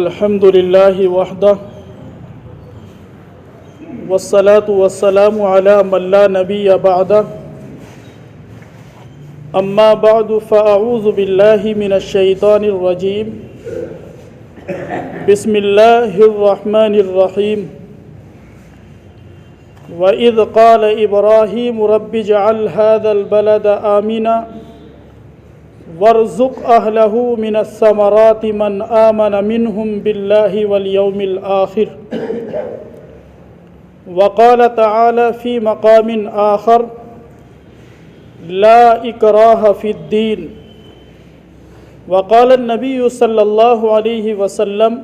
अल्हम्दुलिल्लाहि वहदह वस्सलातु वस्सलामु अला मन ला नबिय्य बअदह अम्मा बअदु फ़अऊज़ु बिल्लाहि मिनश शैतानिर रजीम बिस्मिल्लाहिर रहमानिर रहीम व इज़ क़ाल इब्राहीम रब्बि जअल हाज़ल बलद आमिना वर्ज़ुक़ अहलहु मिनस समराति मन आमन मिनहुम बिल्लाहि वल यौमिल आखिर वक़ाल तआला फ़ी मक़ामिन आखर ला इकराह फ़िद्दीन वक़ाल नबी सल्लल्लाहु अलैहि वसल्लम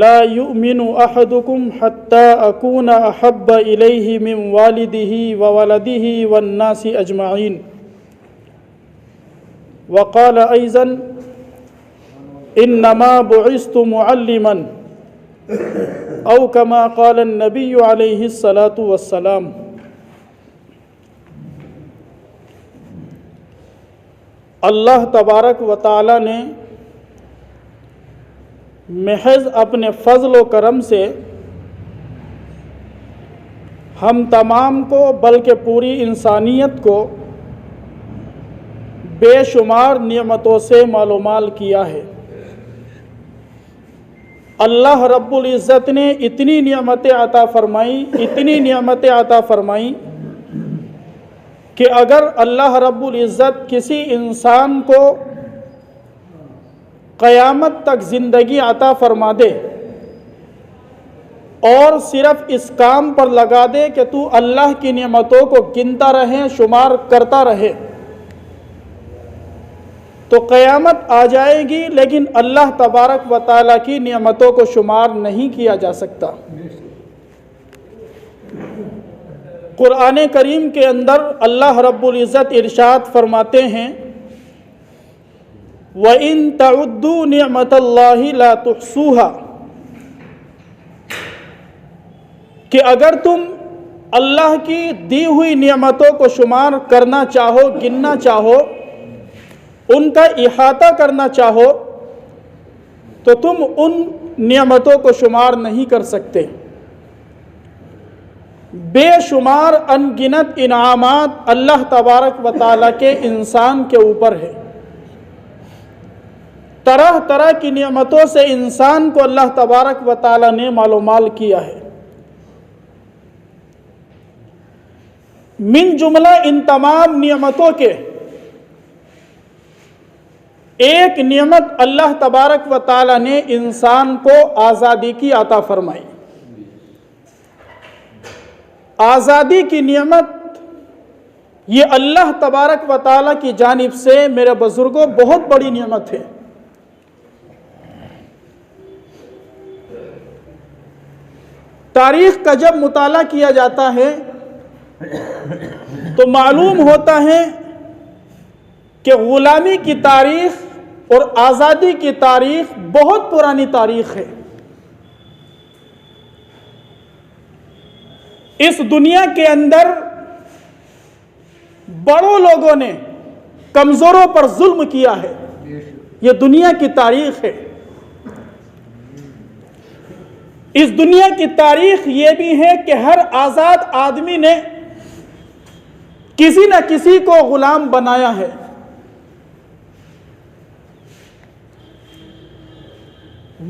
ला युमिनु अहदुकुम हत्ता अकूना अहब्ब इलैहि मिन वालिदिही व वलदिही वन्नासि अजमईन वक़ाल अयज़न इन्नमा बुइस्तु मुअल्लिमन औ कमा क़ाल नबी अलैहिस्सलातु वस्सलाम। अल्लाह तबारक व तआला ने महज अपने फ़ज़ल व करम से हम तमाम को बल्कि पूरी इंसानियत को बेशुमार नियमतों से मालूमाल किया है। अल्लाह रब्बुल इज़्ज़त ने इतनी नियमतें अता फ़रमाई कि अगर अल्लाह रब्बुल इज़्ज़त किसी इंसान को क़यामत तक ज़िंदगी अता फ़रमा दे और सिर्फ़ इस काम पर लगा दे कि तू अल्लाह की नियमतों को गिनता रहे, शुमार करता रहे, तो क़यामत आ जाएगी, लेकिन अल्लाह तबारक व तआला की नियमतों को शुमार नहीं किया जा सकता। कुरान करीम के अंदर अल्लाह रब्बुल इज़्ज़त इरशाद फरमाते हैं व इन तउद्दू निअमतल्लाहि ला तुहसूहा, कि अगर तुम अल्लाह की दी हुई नियमतों को शुमार करना चाहो, गिनना चाहो, उनका इहाता करना चाहो, तो तुम उन नियमतों को शुमार नहीं कर सकते। बेशुमार अनगिनत इनामात अल्लाह तबारक व तआला के इंसान के ऊपर है। तरह तरह की नियमतों से इंसान को अल्लाह तबारक व तआला ने मालूमाल किया है। मिन जुमला इन तमाम नियमतों के एक नियमत अल्लाह तबारक व तआला ने इंसान को आज़ादी की अता फरमाई। आज़ादी की नियमत ये अल्लाह तबारक व तआला की जानिब से मेरे बुजुर्गों बहुत बड़ी नियमत है। तारीख़ का जब मुताला किया जाता है तो मालूम होता है कि ग़ुलामी की तारीख़ और आज़ादी की तारीख़ बहुत पुरानी तारीख़ है। इस दुनिया के अंदर बड़ों लोगों ने कमज़ोरों पर जुल्म किया है, ये दुनिया की तारीख़ है। इस दुनिया की तारीख़ ये भी है कि हर आज़ाद आदमी ने किसी न किसी को ग़ुलाम बनाया है।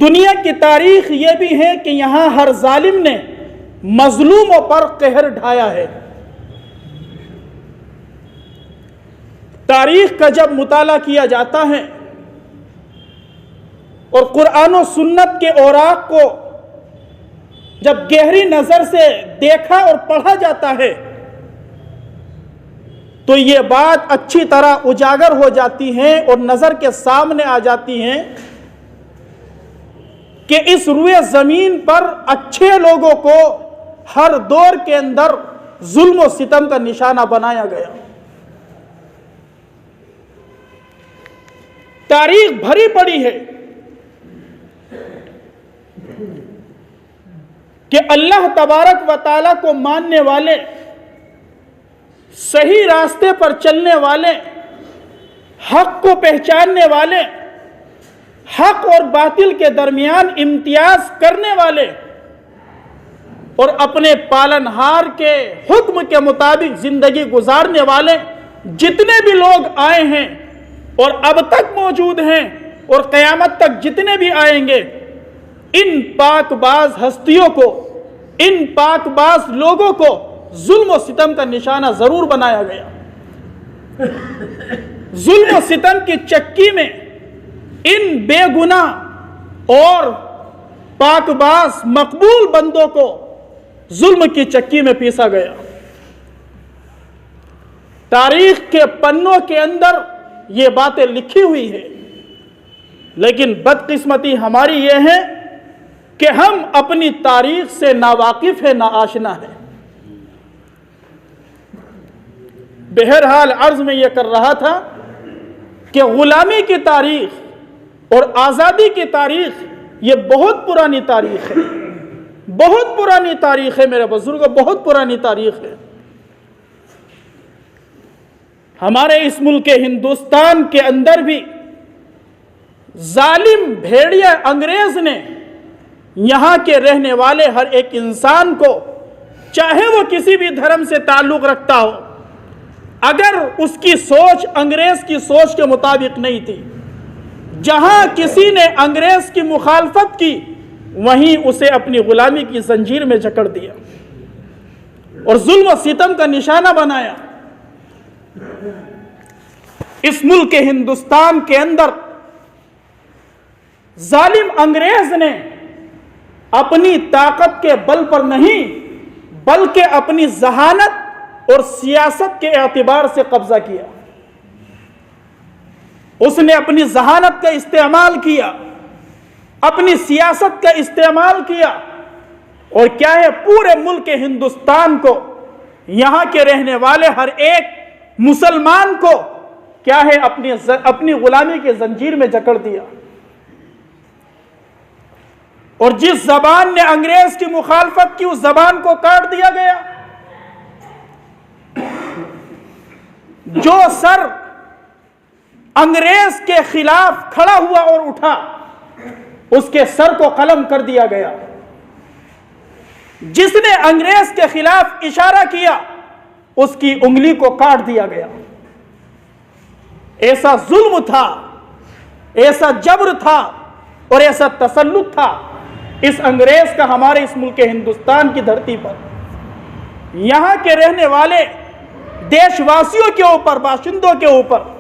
दुनिया की तारीख़ ये भी है कि यहाँ हर जालिम ने मजलूमों पर कहर ढाया है। तारीख़ का जब मुताला किया जाता है और कुरान और सुन्नत के औराक को जब गहरी नज़र से देखा और पढ़ा जाता है तो ये बात अच्छी तरह उजागर हो जाती है और नज़र के सामने आ जाती है कि इस रुए ज़मीन पर अच्छे लोगों को हर दौर के अंदर जुल्म और सितम का निशाना बनाया गया। तारीख भरी पड़ी है कि अल्लाह तबारक व तआला को मानने वाले, सही रास्ते पर चलने वाले, हक को पहचानने वाले हक और बातिल के दरमियान इम्तियाज करने वाले और अपने पालनहार के हुक्म के मुताबिक जिंदगी गुजारने वाले जितने भी लोग आए हैं और अब तक मौजूद हैं और क़यामत तक जितने भी आएंगे, इन पाकबाज हस्तियों को, इन पाकबाज लोगों को जुल्म और सितम का निशाना जरूर बनाया गया। जुल्म और सितम की चक्की में इन बेगुनाह और पाकबाज मकबूल बंदों को जुल्म की चक्की में पीसा गया। तारीख के पन्नों के अंदर ये बातें लिखी हुई है, लेकिन बदकिस्मती हमारी ये है कि हम अपनी तारीख से नावाकिफ है, नाआशना है। बहरहाल अर्ज में यह कर रहा था कि गुलामी की तारीख और आज़ादी की तारीख ये बहुत पुरानी तारीख है, बहुत पुरानी तारीख है मेरे बुजुर्ग, बहुत पुरानी तारीख है। हमारे इस मुल्क हिंदुस्तान के अंदर भी जालिम भेड़िया अंग्रेज ने यहां के रहने वाले हर एक इंसान को, चाहे वो किसी भी धर्म से ताल्लुक रखता हो, अगर उसकी सोच अंग्रेज की सोच के मुताबिक नहीं थी, जहां किसी ने अंग्रेज की मुखालफत की वहीं उसे अपनी गुलामी की जंजीर में जकड़ दिया और जुल्म और सितम का निशाना बनाया। इस मुल्क हिंदुस्तान के अंदर जालिम अंग्रेज ने अपनी ताकत के बल पर नहीं बल्कि अपनी जहानत और सियासत के एतबार से कब्जा किया। उसने अपनी जहानत का इस्तेमाल किया, अपनी सियासत का इस्तेमाल किया और क्या है, पूरे मुल्क हिंदुस्तान को, यहां के रहने वाले हर एक मुसलमान को क्या है, अपनी गुलामी की जंजीर में जकड़ दिया। और जिस जबान ने अंग्रेज की मुखालफत की उस जबान को काट दिया गया। जो सर अंग्रेज के खिलाफ खड़ा हुआ और उठा, उसके सर को कलम कर दिया गया। जिसने अंग्रेज के खिलाफ इशारा किया, उसकी उंगली को काट दिया गया। ऐसा जुल्म था, ऐसा जबर था और ऐसा तसल्लुत था इस अंग्रेज का हमारे इस मुल्क हिंदुस्तान की धरती पर। यहां के रहने वाले देशवासियों के ऊपर, बाशिंदों के ऊपर,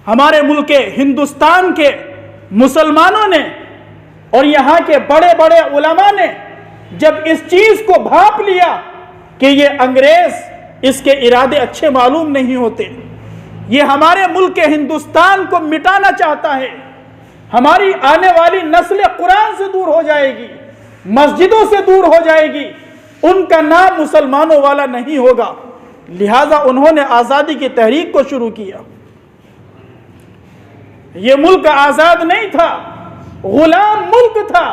हमारे मुल्क हिंदुस्तान के मुसलमानों ने और यहां के बड़े बड़े उलमा ने जब इस चीज को भांप लिया कि ये अंग्रेज, इसके इरादे अच्छे मालूम नहीं होते, ये हमारे मुल्क हिंदुस्तान को मिटाना चाहता है, हमारी आने वाली नस्ल कुरान से दूर हो जाएगी, मस्जिदों से दूर हो जाएगी, उनका नाम मुसलमानों वाला नहीं होगा, लिहाजा उन्होंने आज़ादी की तहरीक को शुरू किया। ये मुल्क आज़ाद नहीं था, गुलाम मुल्क था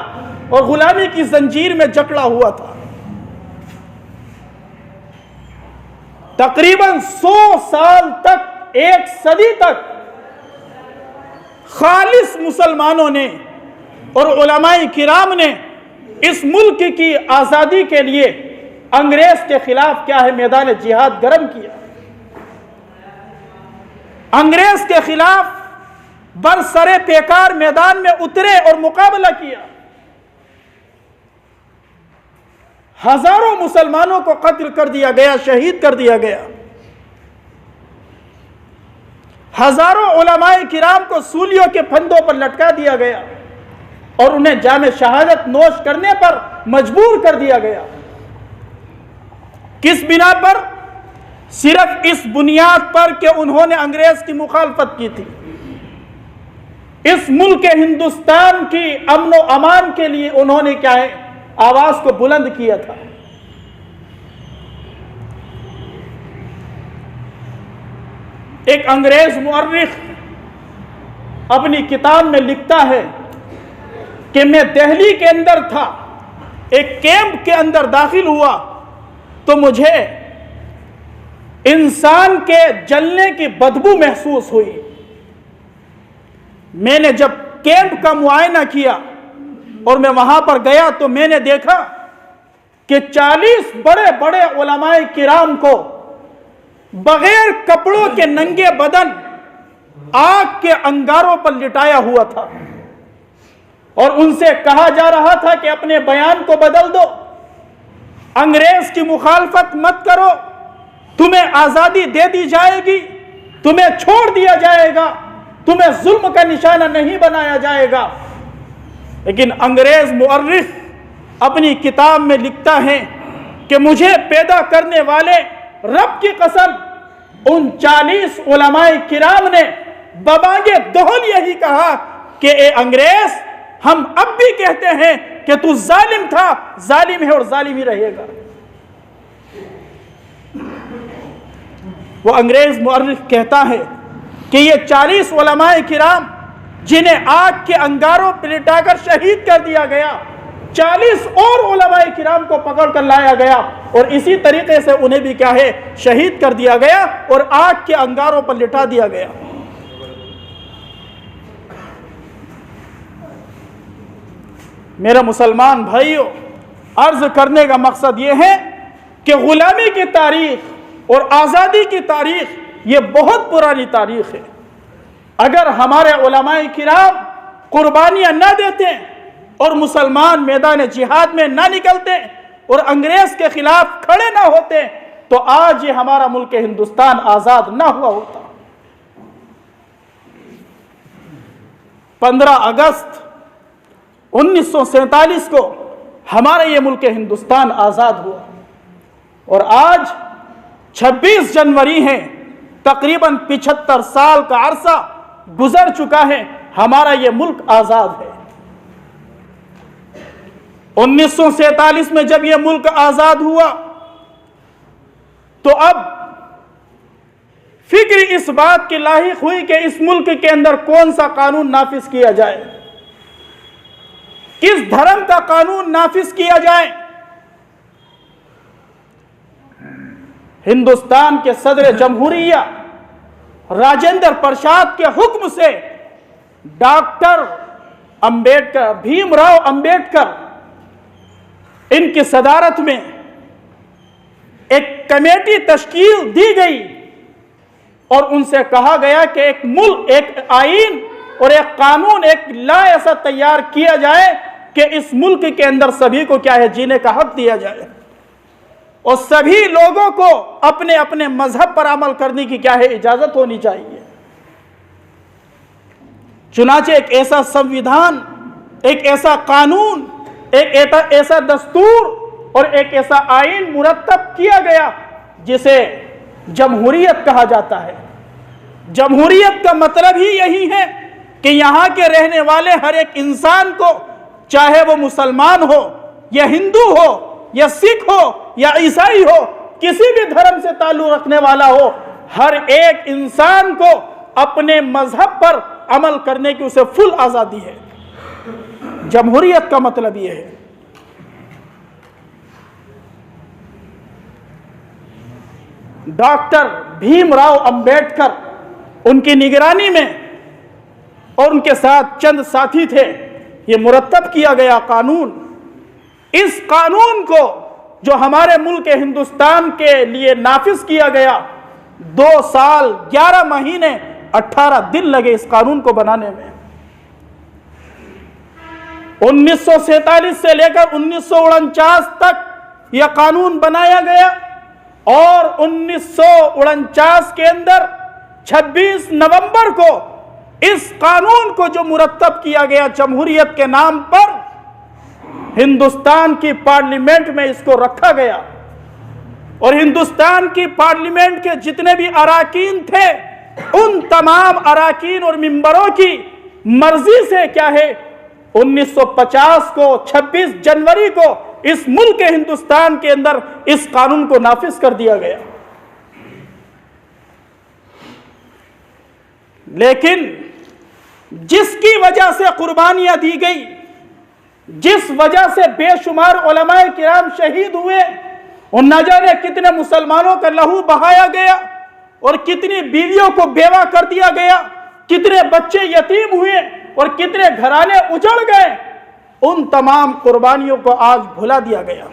और गुलामी की जंजीर में जकड़ा हुआ था। तकरीबन 100 साल तक, 1 सदी तक खालिस मुसलमानों ने और उलमाए किराम ने इस मुल्क की आज़ादी के लिए अंग्रेज के खिलाफ क्या है, मैदान जिहाद गर्म किया। अंग्रेज के खिलाफ बरसरे पेकार मैदान में उतरे और मुकाबला किया। हजारों मुसलमानों को कत्ल कर दिया गया, शहीद कर दिया गया। हजारों उलमाए किराम को सूलियों के फंदों पर लटका दिया गया और उन्हें जामे शहादत नोश करने पर मजबूर कर दिया गया। किस बिना पर? सिर्फ इस बुनियाद पर कि उन्होंने अंग्रेज की मुखालफत की थी। इस मुल्क हिंदुस्तान की अमन व अमान के लिए उन्होंने क्या है, आवाज को बुलंद किया था। एक अंग्रेज मुअर्रिख अपनी किताब में लिखता है कि मैं दिल्ली के अंदर था, एक कैंप के अंदर दाखिल हुआ तो मुझे इंसान के जलने की बदबू महसूस हुई। मैंने जब कैंप का मुआयना किया और मैं वहां पर गया तो मैंने देखा कि 40 बड़े बड़े उलमाए किराम को बगैर कपड़ों के नंगे बदन आग के अंगारों पर लिटाया हुआ था और उनसे कहा जा रहा था कि अपने बयान को बदल दो, अंग्रेज की मुखालफत मत करो, तुम्हें आजादी दे दी जाएगी, तुम्हें छोड़ दिया जाएगा, तुम्हें जुल्म का निशाना नहीं बनाया जाएगा। लेकिन अंग्रेज मुअर्रिख अपनी किताब में लिखता है कि मुझे पैदा करने वाले रब की कसम उन 40 उलमाए किराम ने बबागे दोहल यही कहा कि ए अंग्रेज, हम अब भी कहते हैं कि तू जालिम था, जालिम है और जालिम ही रहेगा। वो अंग्रेज मुअर्रिख कहता है कि ये 40 उलमाए किराम जिन्हें आग के अंगारों पर लिटाकर शहीद कर दिया गया, 40 और उलमाए किराम को पकड़ कर लाया गया और इसी तरीके से उन्हें भी क्या है, शहीद कर दिया गया और आग के अंगारों पर लिटा दिया गया। मेरा मुसलमान भाइयों, अर्ज करने का मकसद यह है कि गुलामी की तारीख और आज़ादी की तारीख ये बहुत पुरानी तारीख है। अगर हमारे उलमाए किराम कुर्बानियां न देते और मुसलमान मैदान जिहाद में ना निकलते और अंग्रेज के खिलाफ खड़े ना होते तो आज ये हमारा मुल्क हिंदुस्तान आजाद ना हुआ होता। 15 अगस्त 1947 को हमारा ये मुल्क हिंदुस्तान आजाद हुआ और आज 26 जनवरी है, तकरीबन 75 साल का अरसा गुजर चुका है, हमारा ये मुल्क आजाद है। 1947 में जब यह मुल्क आजाद हुआ तो अब फिक्र इस बात की लाहिक हुई कि इस मुल्क के अंदर कौन सा कानून नाफिज किया जाए, किस धर्म का कानून नाफिज किया जाए। हिंदुस्तान के सदर जमहूरिया राजेंद्र प्रसाद के हुक्म से डॉक्टर अंबेडकर, भीमराव अंबेडकर, इनकी सदारत में एक कमेटी तश्कील दी गई और उनसे कहा गया कि एक मुल्क, एक आईन और एक कानून, एक लॉ ऐसा तैयार किया जाए कि इस मुल्क के अंदर सभी को क्या है, जीने का हक दिया जाए और सभी लोगों को अपने अपने मजहब पर अमल करने की क्या है, इजाजत होनी चाहिए। चुनाचे एक ऐसा संविधान, एक ऐसा कानून, एक ऐसा दस्तूर और एक ऐसा आईन मुरत्तब किया गया जिसे जमहूरियत कहा जाता है। जमहूरियत का मतलब ही यही है कि यहां के रहने वाले हर एक इंसान को, चाहे वो मुसलमान हो या हिंदू हो या सिख हो या ईसाई हो, किसी भी धर्म से ताल्लुक रखने वाला हो, हर एक इंसान को अपने मजहब पर अमल करने की उसे फुल आजादी है। जमहूरियत का मतलब यह है। डॉक्टर भीमराव अंबेडकर, उनकी निगरानी में और उनके साथ चंद साथी थे, यह मुरत्तब किया गया कानून। इस कानून को जो हमारे मुल्क हिंदुस्तान के लिए नाफिज किया गया, 2 साल 11 महीने 18 दिन लगे इस कानून को बनाने में। 1947 से लेकर 1949 तक यह कानून बनाया गया और 1949 के अंदर 26 नवंबर को इस कानून को जो मुरत्तब किया गया जमहूरियत के नाम पर, हिंदुस्तान की पार्लियामेंट में इसको रखा गया और हिंदुस्तान की पार्लियामेंट के जितने भी अराकीन थे, उन तमाम अराकीन और मिंबरों की मर्जी से क्या है, 1950 को 26 जनवरी को इस मुल्क हिंदुस्तान के अंदर इस कानून को नाफिज कर दिया गया। लेकिन जिसकी वजह से कुर्बानियां दी गई, जिस वजह से बेशुमार उलमाए किराम शहीद हुए, उन न जाने कितने मुसलमानों का लहू बहाया गया और कितनी बीवियों को बेवा कर दिया गया, कितने बच्चे यतीम हुए और कितने घराने उजड़ गए। उन तमाम कुर्बानियों को आज भुला दिया गया।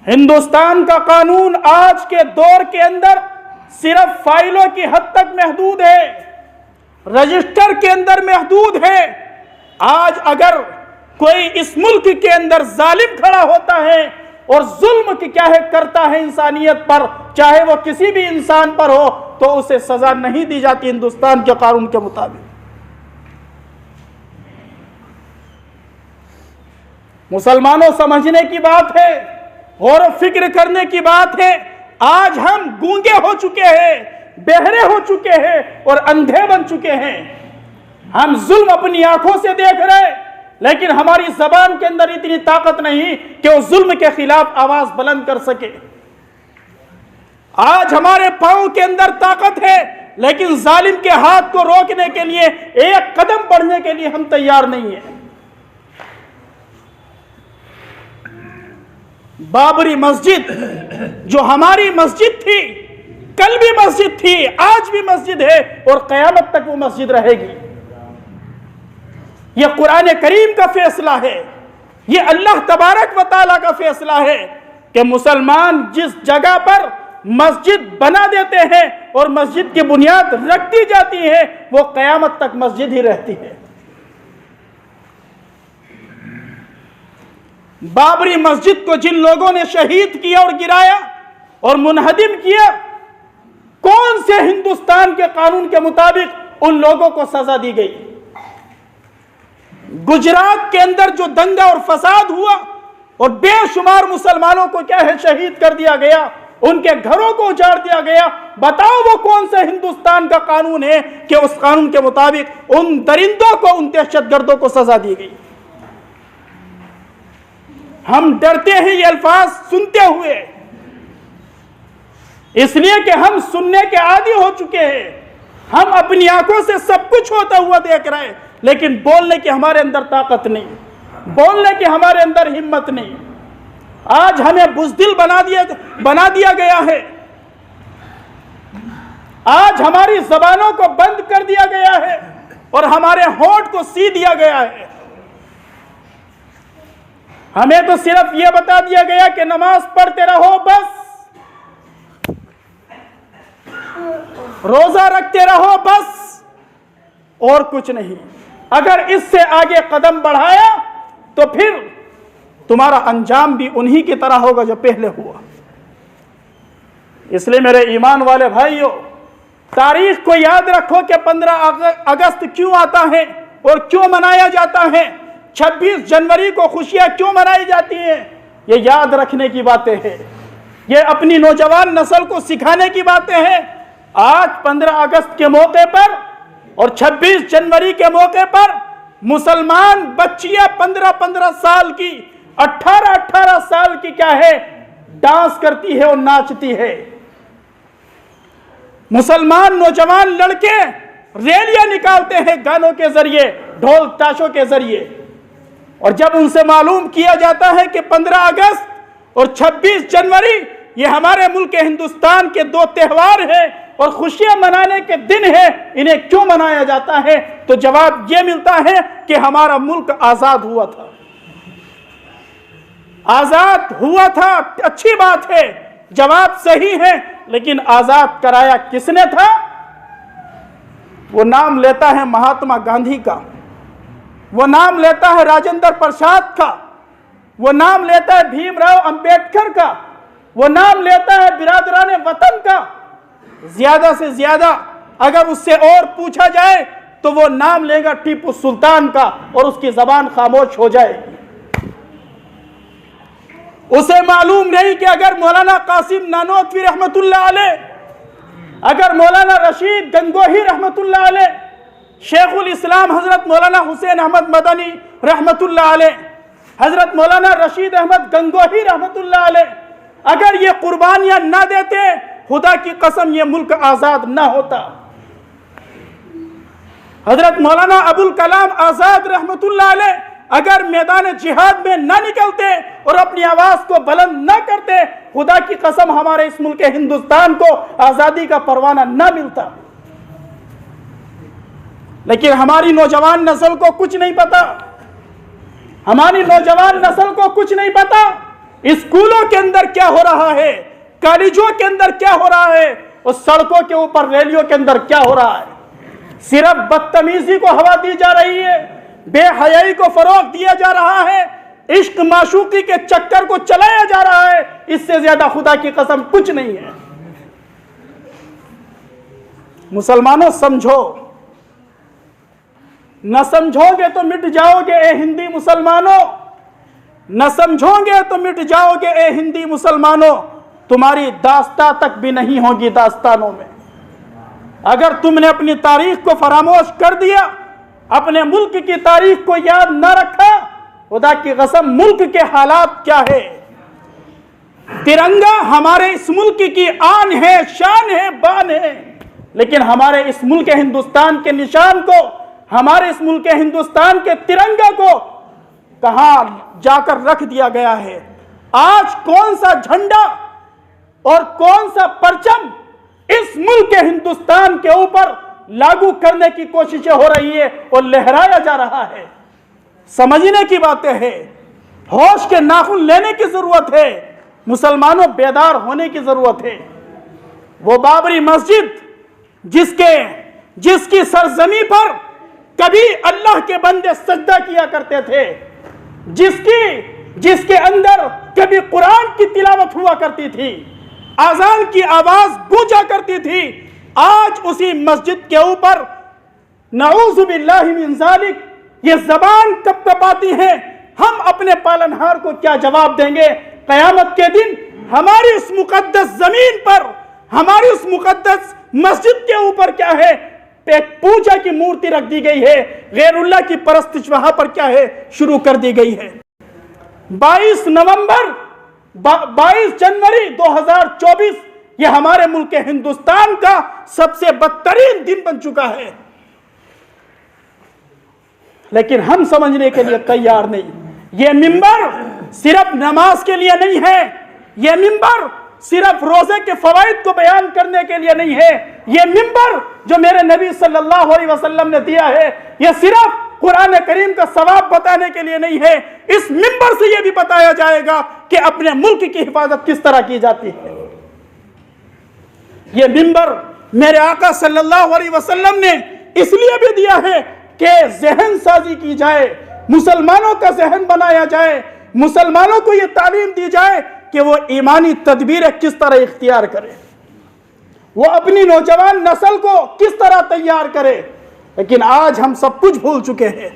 हिंदुस्तान का कानून आज के दौर के अंदर सिर्फ फाइलों की हद तक महदूद है, रजिस्टर के अंदर महदूद है। आज अगर कोई इस मुल्क के अंदर जालिम खड़ा होता है और जुल्म की क्या है करता है इंसानियत पर, चाहे वो किसी भी इंसान पर हो, तो उसे सजा नहीं दी जाती हिंदुस्तान के कानून के मुताबिक। मुसलमानों, समझने की बात है, गौर फिक्र करने की बात है। आज हम गूंगे हो चुके हैं, बहरे हो चुके हैं और अंधे बन चुके हैं। हम जुल्म अपनी आंखों से देख रहे, लेकिन हमारी जबान के अंदर इतनी ताकत नहीं कि वो जुल्म के खिलाफ आवाज बुलंद कर सके। आज हमारे पांव के अंदर ताकत है, लेकिन जालिम के हाथ को रोकने के लिए एक कदम बढ़ने के लिए हम तैयार नहीं है। बाबरी मस्जिद जो हमारी मस्जिद थी, कल भी मस्जिद थी, आज भी मस्जिद है और कयामत तक वो मस्जिद रहेगी। यह कुरान करीम का फैसला है, यह अल्लाह तबारक व तआला का फैसला है कि मुसलमान जिस जगह पर मस्जिद बना देते हैं और मस्जिद की बुनियाद रख दी जाती है, वो कयामत तक मस्जिद ही रहती है। बाबरी मस्जिद को जिन लोगों ने शहीद किया और गिराया और मुनहदिम किया, कौन से हिंदुस्तान के कानून के मुताबिक उन लोगों को सजा दी गई? गुजरात के अंदर जो दंगा और फसाद हुआ और बेशुमार मुसलमानों को क्या है शहीद कर दिया गया, उनके घरों को उजाड़ दिया गया, बताओ वो कौन सा हिंदुस्तान का कानून है कि उस कानून के मुताबिक उन दरिंदों को, उन दहशतगर्दों को सजा दी गई? हम डरते हैं ये अल्फाज सुनते हुए, इसलिए कि हम सुनने के आदी हो चुके हैं। हम अपनी आंखों से सब कुछ होता हुआ देख रहे हैं, लेकिन बोलने की हमारे अंदर ताकत नहीं, बोलने की हमारे अंदर हिम्मत नहीं। आज हमें बुज़दिल बना दिया गया है, आज हमारी जबानों को बंद कर दिया गया है और हमारे होंठ को सी दिया गया है। हमें तो सिर्फ यह बता दिया गया कि नमाज पढ़ते रहो बस, रोजा रखते रहो बस, और कुछ नहीं। अगर इससे आगे कदम बढ़ाया तो फिर तुम्हारा अंजाम भी उन्हीं की तरह होगा जो पहले हुआ। इसलिए मेरे ईमान वाले भाइयों, तारीख को याद रखो कि 15 अगस्त क्यों आता है और क्यों मनाया जाता है, 26 जनवरी को खुशियां क्यों मनाई जाती हैं। ये याद रखने की बातें हैं, ये अपनी नौजवान नस्ल को सिखाने की बातें हैं। आज 15 अगस्त के मौके पर और 26 जनवरी के मौके पर मुसलमान बच्चियां 15-15 साल की, 18-18 साल की क्या है, डांस करती है और नाचती है। मुसलमान नौजवान लड़के रैलियां निकालते हैं गानों के जरिए, ढोल ताशों के जरिए, और जब उनसे मालूम किया जाता है कि 15 अगस्त और 26 जनवरी ये हमारे मुल्क हिंदुस्तान के दो त्यौहार हैं और खुशियां मनाने के दिन है, इन्हें क्यों मनाया जाता है, तो जवाब यह मिलता है कि हमारा मुल्क आजाद हुआ था। आजाद हुआ था, अच्छी बात है, जवाब सही है, लेकिन आजाद कराया किसने था? वो नाम लेता है महात्मा गांधी का, वो नाम लेता है राजेंद्र प्रसाद का, वो नाम लेता है भीमराव अंबेडकर का, वो नाम लेता है बिरादराने वतन का। ज्यादा से ज्यादा अगर उससे और पूछा जाए तो वो नाम लेगा टीपू सुल्तान का और उसकी जबान खामोश हो जाएगी। उसे मालूम नहीं कि अगर मौलाना कासिम नानोतवी रहमतुल्लाह अलैह, अगर मौलाना रशीद गंगोही रहमतुल्लाह अलैह, शेखुल इस्लाम हजरत मौलाना हुसैन अहमद मदनी रहमतुल्लाह अलैह, हजरत मौलाना रशीद अहमद गंगोही रहमतुल्लाह अलैह अगर ये कुर्बानियां ना देते, खुदा की कसम ये मुल्क आजाद ना होता। हजरत मौलाना अबुल कलाम आजाद रहमतुल्लाह अलैह अगर मैदान जिहाद में ना निकलते और अपनी आवाज को बुलंद ना करते, खुदा की कसम हमारे इस मुल्क हिंदुस्तान को आजादी का परवाना ना मिलता। लेकिन हमारी नौजवान नस्ल को कुछ नहीं पता, हमारी नौजवान नस्ल को कुछ नहीं पता स्कूलों के अंदर क्या हो रहा है, कॉलेजों के अंदर क्या हो रहा है और सड़कों के ऊपर रैलियों के अंदर क्या हो रहा है। सिर्फ बदतमीजी को हवा दी जा रही है, बेहयाई को फरोग दिया जा रहा है, इश्क माशूकी के चक्कर को चलाया जा रहा है। इससे ज्यादा खुदा की कसम कुछ नहीं है। मुसलमानों समझो, न समझोगे तो मिट जाओगे ए हिंदी मुसलमानों, न समझोगे तो मिट जाओगे ए हिंदी मुसलमानों। तुम्हारी दास्तां तक भी नहीं होगी दास्तानों में। अगर तुमने अपनी तारीख को फरामोश कर दिया, अपने मुल्क की तारीख को याद न रखा, खुदा की कसम मुल्क के हालात क्या है। तिरंगा हमारे इस मुल्क की आन है, शान है, बान है, लेकिन हमारे इस मुल्क हिंदुस्तान के निशान को, हमारे इस मुल्क हिंदुस्तान के तिरंगा को कहां जाकर रख दिया गया है। आज कौन सा झंडा और कौन सा परचम इस मुल्क हिंदुस्तान के ऊपर लागू करने की कोशिशें हो रही है और लहराया जा रहा है। समझने की बातें हैं, होश के नाखून लेने की जरूरत है, मुसलमानों बेदार होने की जरूरत है। वो बाबरी मस्जिद जिसकी सरजमी पर कभी अल्लाह के बंदे सजदा किया करते थे, जिसके अंदर कभी कुरान की तिलावत हुआ करती थी, आजान की आवाज गूंजा करती थी, आज उसी मस्जिद के ऊपर नऊज़ु बिल्लाहि मिन ज़ालिक ये जबान कपकपाती है। हम अपने पालनहार को क्या जवाब देंगे कयामत के दिन। हमारी उस मुकद्दस जमीन पर, हमारी उस मुकद्दस मस्जिद के ऊपर क्या है, एक पूजा की मूर्ति रख दी गई है, गैरुल्लाह की परस्तिश वहां पर क्या है शुरू कर दी गई है। 22 जनवरी 2024 ये हमारे मुल्क हिंदुस्तान का सबसे बदतरीन दिन बन चुका है, लेकिन हम समझने के लिए तैयार नहीं। ये मिंबर सिर्फ नमाज के लिए नहीं है, ये मिंबर सिर्फ रोजे के फवाइद को बयान करने के लिए नहीं है, ये मिंबर जो मेरे नबी सल्लल्लाहु अलैहि वसल्लम ने दिया है, ये सिर्फ कुरान करीम का सवाब बताने के लिए नहीं है। इस मिंबर से यह भी बताया जाएगा कि अपने मुल्क की हिफाजत किस तरह की जाती है। यह मिंबर मेरे आका सल्लल्लाहु अलैहि वसल्लम ने इसलिए भी दिया है कि जहन साजी की जाए, मुसलमानों का जहन बनाया जाए, मुसलमानों को यह तालीम दी जाए कि वो ईमानी तदबीरें किस तरह इख्तियार करे, वो अपनी नौजवान नस्ल को किस तरह तैयार करे। लेकिन आज हम सब कुछ भूल चुके हैं।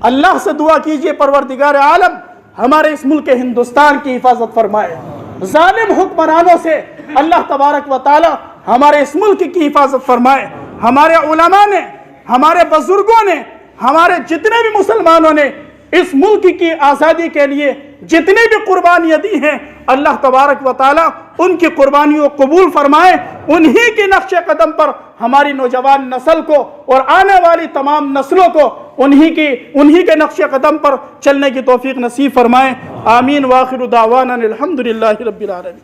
अल्लाह से दुआ कीजिए परवरदिगार आलम हमारे इस मुल्क हिंदुस्तान की हिफाजत फरमाए, जालिम हुक्मरानों से अल्लाह तबारक व तआला हमारे इस मुल्क की हिफाजत फरमाए। हमारे उलमा ने, हमारे बुजुर्गों ने, हमारे जितने भी मुसलमानों ने इस मुल्क की आज़ादी के लिए जितनी भी कुर्बानियाँ दी हैं, अल्लाह तबारक व तआला उनकी कुर्बानियों को कबूल फरमाए। उन्हीं के नक्शे कदम पर हमारी नौजवान नस्ल को और आने वाली तमाम नस्लों को उन्हीं के नक्शे कदम पर चलने की तौफीक नसीब फरमाए। आमीन। वाखिर दावाना अल्हम्दुलिल्लाहि रब्बिल आलमीन।